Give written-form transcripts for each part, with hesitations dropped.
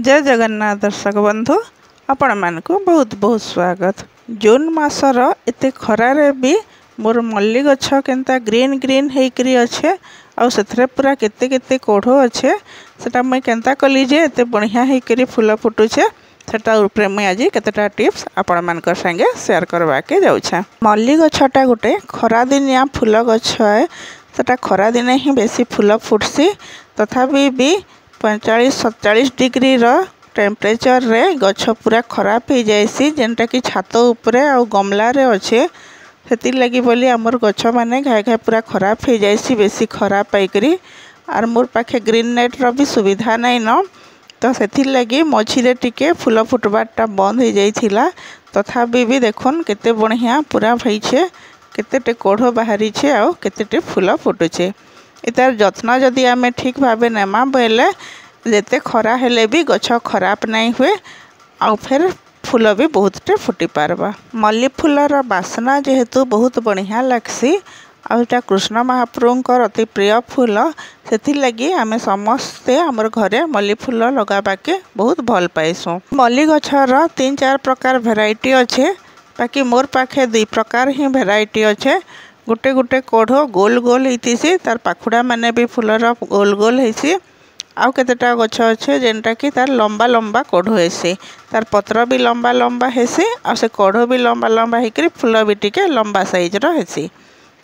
जय जगन्नाथ दर्शक बंधु आपण मानक बहुत बहुत स्वागत। जून मासर एते खरारे भी मोर मल्ली गछ केनता ग्रीन ग्रीन हेकरी अच्छे आउ सेथरे पूरा केते केते कोढ़ो अच्छे सेटा मुई केनता कली जे एते बढ़िया हेकरी फूल फुटुछे सेटा उपरे मुई आज केतेटा टिप्स आपण मानकर संगे शेयर करवा के जाउछा। मल्ली गछटा गोटे खरा दिनिया फूल गछ है सेटा खरा दिने ही बेसी फूल फुटसी तथापि भी 45-47 डिग्री टेम्परेचर रे गछ पूरा खराब हो जाएसी जेनटा कि छात उपरे आ गमला रे अच्छे से लगी बोली आमर गछ माने घाए घाए पूरा खराब हो जाएसी बेसी खराब पाइकरी आर मोर पाखे ग्रीन नेट रो भी सुविधा नहीं न तो से लगी मझिरे टिके फूल फुटबाटा बंद हो जाइथिला तथापि भी देखुन केते बढ़िया पूरा भईछे केतेटे कोढ़ बाहरी छे आ केतेटे फूल फुटुछे। इतार जत्न जदि आमे ठीक भावे नेमा बोले जेते खरा हेले भी गछ खराब नहीं हुए आ फिर फूल भी बहुतटे फुटी पारबा। मल्ली फूलर बासना जेहेतु बहुत बढ़िया लागसी आटा कृष्ण महाप्रभुंकर अति प्रिय फूल से लगी आमे समस्ते आमर घरे मल्ली फूल लगाबाके बहुत भल पाइसु। मल्ली गछर 3-4 प्रकार भेराइटी अच्छे बाकी मोर पाखे 2 प्रकार ही भेराइटी अच्छे। गोटे गोटे कोढ़ गोल गोल होती तार पाखुड़ा माने भी फूलर गोल गोल होती आउ केतेटा गछ अच्छे जेनटा कि तार लंबा लंबा कोढ़ हेसी तार पत्र भी लंबा लंबा हेसी आ से कोढ़ भी लंबा लंबा होकर फूल भी टिके लंबा साइज हेसी।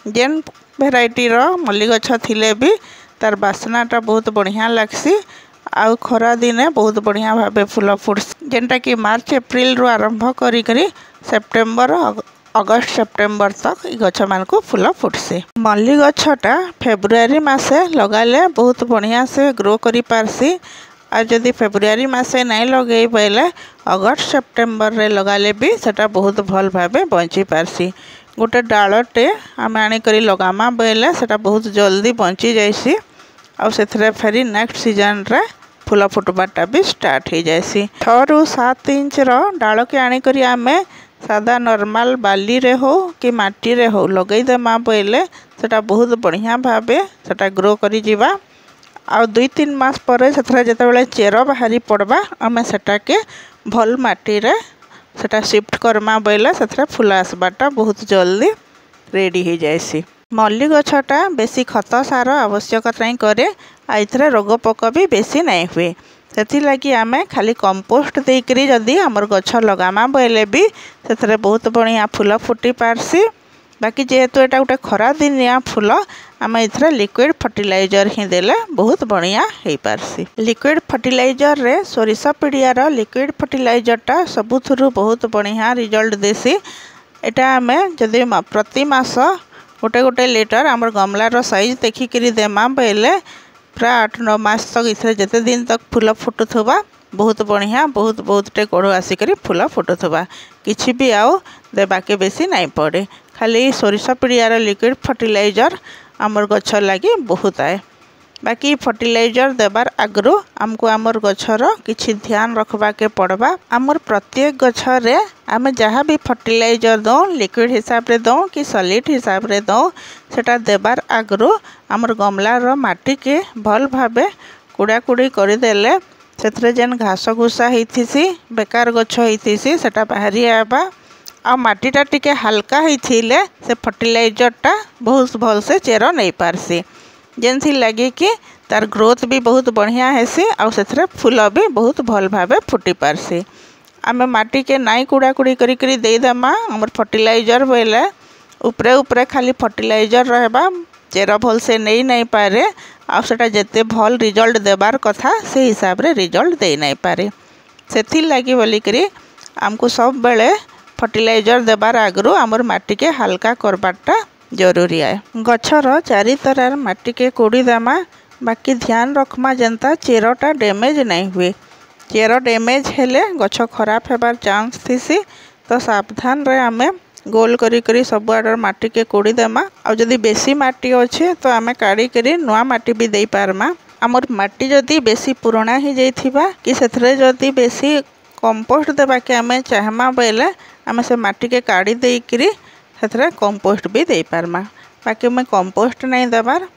जेन भेराइटी मल्ली गछ थिले भी तार बासनाटा बहुत बढ़िया लागसी आउ खरा दिने बहुत बढ़िया भावे फूल फुटस जेनटा कि मार्च एप्रिल रु आरंभ करी सेप्टेम्बर अगस्ट सेप्टेम्बर तक गछ मान को फूल फुटसी। मल्ली गछटा फेब्रुआरी मासे लगाले बहुत बढ़िया से ग्रो करी पारसी आ जदि फेब्रुआरी मासे नहीं लगे पहले अगस्ट सेप्टेम्बर रे लगाले भी सेटा बहुत भल भावे बंची पारसी। गोटे डालटे आम आनिकरी लगामा बोले सेटा बहुत जल्दी बंची जाइसी आ सेथरे फेरी नेक्स्ट सीजन रे फूल फुटबाटा भी स्टार्ट हो जाइसी। 6 ରୁ 7 इंच डाल के आनिकरी आमे सादा नॉर्मल बाली रे हो कि माटी रे हो लगई देमा बोले सेटा बहुत बढ़िया भावे सेटा ग्रो करी जीवा आ 2-3 मास पर सेथरा जेतेबेले चेर बाहरी पड़बा आमे सेटा के भल माटी रे सेटा शिफ्ट करमा बोले सेथरा फूल आसबाटा बहुत जल्दी रेडी हो जाएसी। मल्ली गछटा बेसी खत सार आवश्यकता नहीं करे आ इथरे रोग पोक भी बेसी नहीं हुए से लगी आमे खाली कंपोस्ट देकरी जदि आमर गछ लगामा बोले भी से बहुत बढ़िया फूल फुटी पारसी। बाकी जेहेतु एटा गोटे खरा दिनिया फूल आम इथरे लिक्विड फर्टिलाइजर ही देले बहुत बढ़िया हो पारसी। लिक्विड फर्टिलाइजर रे सोरिष पीड़ियार लिक्विड फर्टिलाइजरटा सबुथुरु बहुत बढ़िया रिजल्ट देसी। एटा आमे जदि प्रति मास गोटे गोटे लीटर आमर गमलार साइज देखिकी देमा बोले प्राय 8-9 मास तक इथरे जेते दिन तक फूल फुटुथबा बहुत बढ़िया बहुतटे कोढ़ आसिक फूल फुटुथबा किछि भी आउ देबाके बेसी नहीं पड़े। खाली सोरिष पीड़ियार लिक्विड फर्टिलाइजर आमर गछ लगी बहुत आए। बाकी फर्टिलाइजर देबार आगरू आमको आमर गछर किछि ध्यान रखबा के पड़बा। आमर प्रत्येक गछरे आमे जहाँ भी फर्टिलाइजर दो लिक्विड हिसाब रे दो कि सॉलिड हिसाब रे दो सेटा देबार आगरू आमर गमलार माटी के भल भावे कुड़ा कुड़ी कर देले सेथरे जेन घास घुसा होइथिसी बेकार गछ होइथिसी सेटा बाहरी आबा आ माटीटा टिके हल्का होइथिले से फर्टिलाइजरटा बहुत भल से चेर नहीं पारसी जेनथी लगे कि तार ग्रोथ भी बहुत बढ़िया हेसी आ सेथरे फूल भी बहुत भल भावे फुटी पारसी। आमे माटी के नाई कुड़ा कुड़ी करी दे देमा हमर फर्टिलाइजर बोले उपरे उपरे खाली फर्टिलाइजर रहबा चेर भल से नहीं पारे आ सेटा जेते भल रिजल्ट देबार कथा से हिसाब रे रिजल्ट दे नहीं पारे सेथि लगी बोली करी हमको सब बेले फर्टिलाइजर देबार आगरू आमर माटी के हल्का करबाटा जरूरी है। गछर चारि तरह माटी के कोड़ी देमा बाकी ध्यान रखमा जनता चेरटा डैमेज नहीं हुए। चेर डैमेज हेले गछ खराब हेबार चांस थीसी तो सावधान रे आमे गोल करी सब आडर माटी के कोड़ी देमा आ जदि बेसी माटी अच्छे तो आमे काढ़ी करी नुआ माटी भी दे पारमा। आमर माटी जदि बेसी पुराना ही जाइथिबा कि सेथरे जदि बेसी कंपोस्ट देबा के आमे चाहमा बोले आमे से माटी के काढ़ी देकरी सेथरे कंपोस्ट भी दे पारमा। बाकी मैं कंपोस्ट नहीं देबार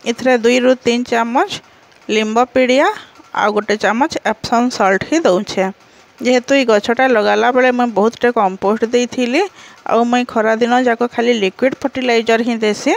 इथरे 2 ରୁ 3 चामच लिंब पीड़िया आ गोटे चामच एप्सम सल्ट ही दौछे। जेहेतु ये गछटा लगाला बेले मैं बहुतटे कंपोस्ट देइथिली आ मैं खरा दिन जाक खाली लिक्विड फर्टिलाइजर ही देसी,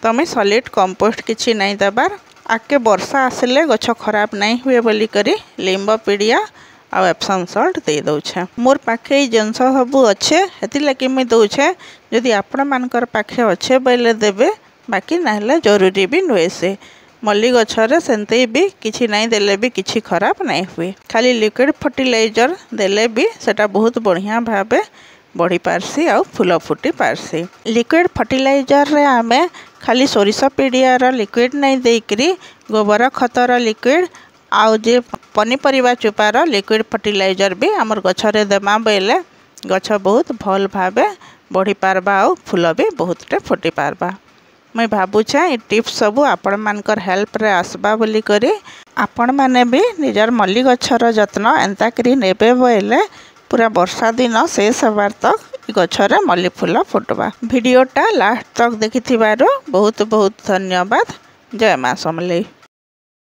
तो मैं सॉलिड कंपोस्ट किछि नहीं देबार। आके वर्षा आसिले गछ खराब नहीं हुए बोली करी लिंब पीड़िया आ एप्सम सल्ट दे दौछे। मोर पाखे ये जिनस सब अच्छे हेति लगी मुई दौछे। जदि आपण मानकर पाखे अच्छे बोले देबे, बाकी ना जरूरी भी नुहे से। मल्ली गछरे सेंते भी किछि नहीं देले भी किछि खराब नहीं हुए। खाली लिक्विड फर्टिलाइजर देले भी सेटा बहुत बढ़िया भावे बढ़ी पारसी आ फूल फुटी पारसी। लिक्विड फर्टिलाइजर रे आमे खाली सोरिष पीड़ियार लिक्विड नहीं देकरी गोबर खतर लिक्विड आउ जे पनीपरिया चोपार लिक्विड फर्टिलाइजर भी आमर गछरे देमा बेले गछ बहुत भल भावे बढ़ी पारबा आ फूल भी बहुतटे फुटी पारबा। मैं भावुचे ये टिप्स सब आपण मानकर हेल्प रे आसबा बोली करी आपण माने भी निजर मल्ली गछर जत्न एंता करी नेबे बोले पूरा वर्षा दिन शेष हबार तक गछरे मल्ली फूल फुटबा। वीडियोटा लास्ट तक देखिथिबारो बहुत बहुत धन्यवाद। जय मां समलेई।